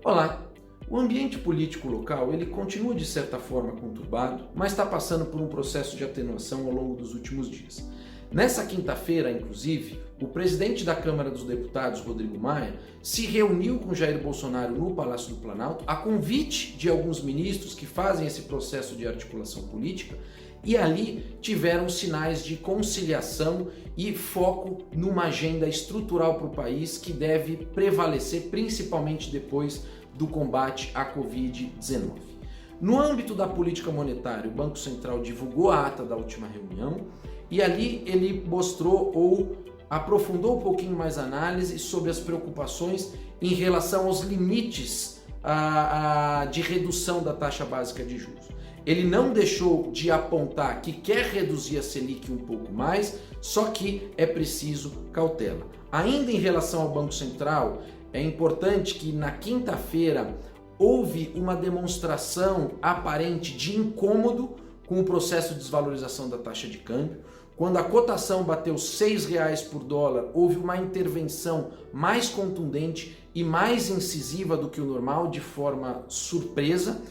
Olá! O ambiente político local ele continua de certa forma conturbado, mas está passando por um processo de atenuação ao longo dos últimos dias. Nessa quinta-feira, inclusive, o presidente da Câmara dos Deputados, Rodrigo Maia, se reuniu com Jair Bolsonaro no Palácio do Planalto, a convite de alguns ministros que fazem esse processo de articulação política, e ali tiveram sinais de conciliação e foco numa agenda estrutural para o país que deve prevalecer principalmente depois do combate à Covid-19. No âmbito da política monetária, o Banco Central divulgou a ata da última reunião e ali ele mostrou ou aprofundou um pouquinho mais a análise sobre as preocupações em relação aos limites de redução da taxa básica de juros. Ele não deixou de apontar que quer reduzir a Selic um pouco mais, só que é preciso cautela. Ainda em relação ao Banco Central, é importante que na quinta-feira houve uma demonstração aparente de incômodo com o processo de desvalorização da taxa de câmbio. Quando a cotação bateu R$ 6,00 por dólar, houve uma intervenção mais contundente e mais incisiva do que o normal, de forma surpresa.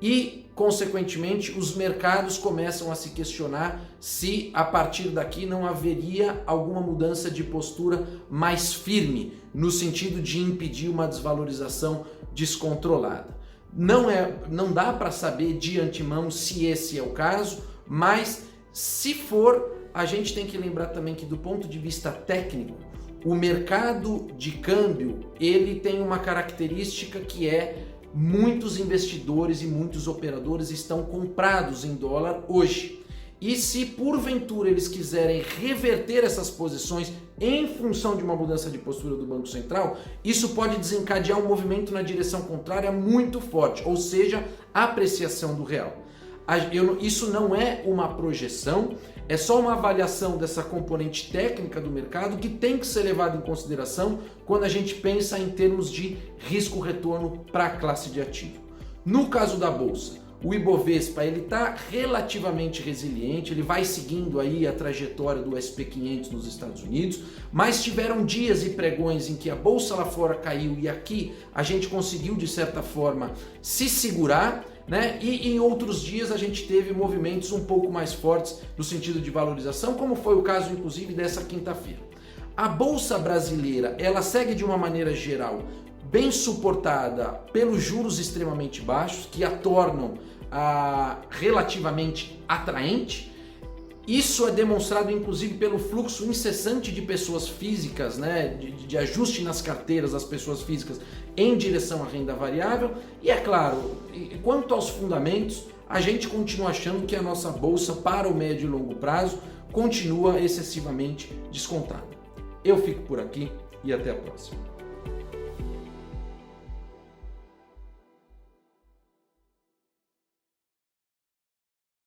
E, consequentemente, os mercados começam a se questionar se a partir daqui não haveria alguma mudança de postura mais firme, no sentido de impedir uma desvalorização descontrolada. Não dá para saber de antemão se esse é o caso, mas se for, a gente tem que lembrar também que do ponto de vista técnico, o mercado de câmbio ele tem uma característica que é muitos investidores e muitos operadores estão comprados em dólar hoje. E se porventura eles quiserem reverter essas posições em função de uma mudança de postura do Banco Central, isso pode desencadear um movimento na direção contrária muito forte, ou seja, a apreciação do real. Isso não é uma projeção, é só uma avaliação dessa componente técnica do mercado que tem que ser levada em consideração quando a gente pensa em termos de risco-retorno para a classe de ativo. No caso da Bolsa, o Ibovespa está relativamente resiliente, ele vai seguindo aí a trajetória do SP 500 nos Estados Unidos, mas tiveram dias e pregões em que a Bolsa lá fora caiu e aqui a gente conseguiu de certa forma se segurar, né? E em outros dias a gente teve movimentos um pouco mais fortes no sentido de valorização, como foi o caso inclusive dessa quinta-feira. A Bolsa brasileira, ela segue de uma maneira geral bem suportada pelos juros extremamente baixos, que a tornam relativamente atraente. Isso é demonstrado inclusive pelo fluxo incessante de pessoas físicas, né, de ajuste nas carteiras das pessoas físicas em direção à renda variável. E é claro, quanto aos fundamentos, a gente continua achando que a nossa bolsa para o médio e longo prazo continua excessivamente descontada. Eu fico por aqui e até a próxima.